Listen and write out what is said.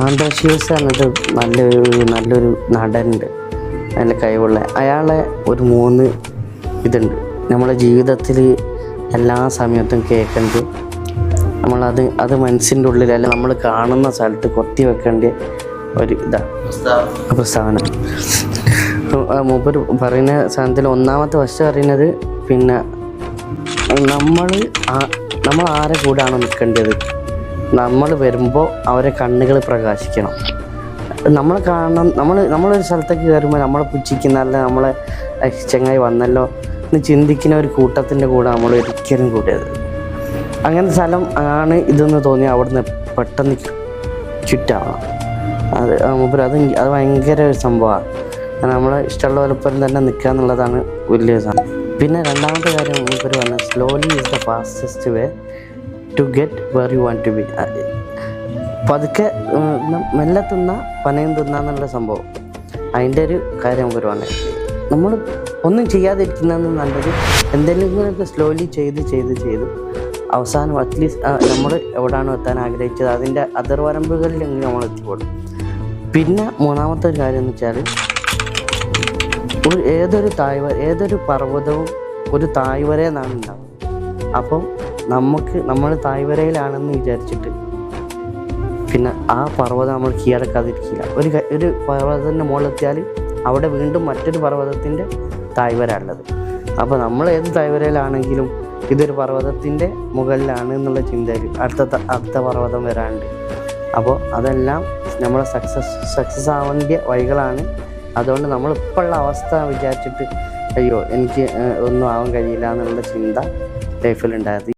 Andrew ഷ്യൂസ് എന്നിട്ട് നല്ലൊരു നടനുണ്ട്, നല്ല കഴിവുള്ള. അയാളെ ഒരു 3 ഇതുണ്ട് നമ്മളെ ജീവിതത്തിൽ എല്ലാ സമയത്തും കേൾക്കേണ്ടത്. അത് മനസ്സിൻ്റെ ഉള്ളിൽ അല്ല നമ്മൾ കാണുന്ന സ്ഥലത്ത് കൊത്തി വെക്കേണ്ട ഒരു ഇതാണ് പ്രസ്താവന. മൂപ്പർ പറയുന്ന സാധനത്തിൽ ഒന്നാമത്തെ വശം പറയുന്നത്, പിന്നെ നമ്മൾ ആരെ കൂടെയാണോ നിൽക്കേണ്ടത്, നമ്മൾ വരുമ്പോൾ അവരെ കണ്ണുകൾ പ്രകാശിക്കണം. നമ്മളൊരു സ്ഥലത്തേക്ക് കയറുമ്പോൾ നമ്മളെ പുച്ഛിക്കുന്ന, അല്ല നമ്മളെ ചങ്ങായി വന്നല്ലോ എന്ന് ചിന്തിക്കുന്ന ഒരു കൂട്ടത്തിൻ്റെ കൂടെ നമ്മൾ ഒരിക്കലും കൂടരുത്. അങ്ങനത്തെ സ്ഥലം ആണ് ഇതെന്ന് തോന്നി അവിടുന്ന് പെട്ടെന്ന് ചുറ്റാവണം. അത് ഭയങ്കര ഒരു സംഭവമാണ്. നമ്മളെ ഇഷ്ടമുള്ള വലപ്പുറം തന്നെ നിൽക്കുക എന്നുള്ളതാണ് വലിയ സാധനം. പിന്നെ രണ്ടാമത്തെ കാര്യം മൂപ്പർ പറഞ്ഞാൽ, slowly is the fastest way to get where you want to be. പതുക്കെ മെല്ലെ പനയും തിന്നാന്നുള്ള സംഭവം, അതിൻ്റെ ഒരു കാര്യം മൂപ്പർ പറഞ്ഞത്. നമ്മൾ ഒന്നും ചെയ്യാതിരിക്കുന്നതെന്ന് നല്ലത് എന്തെങ്കിലുമൊക്കെ സ്ലോലി ചെയ്ത് അവസാനം അറ്റ്ലീസ്റ്റ് നമ്മൾ എവിടെയാണോ എത്താൻ ആഗ്രഹിച്ചത് അതിൻ്റെ അതിർവരമ്പുകളിലെങ്കിലും നമ്മൾ എത്തിപ്പെടും. പിന്നെ മൂന്നാമത്തെ ഒരു കാര്യം എന്ന് വെച്ചാൽ, ഏതൊരു പർവ്വതവും ഒരു തായ്വര എന്നാണ് ഉണ്ടാവും. അപ്പം നമ്മൾ തായ്വരയിലാണെന്ന് വിചാരിച്ചിട്ട് പിന്നെ ആ പർവ്വതം നമ്മൾ കീഴടക്കാതിരിക്കില്ല. ഒരു പർവ്വതത്തിൻ്റെ മുകളിലെത്തിയാൽ അവിടെ വീണ്ടും മറ്റൊരു പർവ്വതത്തിൻ്റെ തായ്വര ഉള്ളത്. അപ്പോൾ നമ്മൾ ഏത് തായ്വരയിലാണെങ്കിലും ഇതൊരു പർവ്വതത്തിൻ്റെ മുകളിലാണ് എന്നുള്ള ചിന്തയിൽ അടുത്ത പർവ്വതം വരാനുണ്ട്. അപ്പോൾ അതെല്ലാം നമ്മളെ സക്സസ് ആവേണ്ട വഴികളാണ്. അതുകൊണ്ട് നമ്മളിപ്പോഴുള്ള അവസ്ഥ വിചാരിച്ചിട്ട് അയ്യോ എനിക്ക് ഒന്നും ആവാൻ കഴിയില്ല എന്നുള്ള ചിന്ത ലൈഫിൽ ഉണ്ടായത്.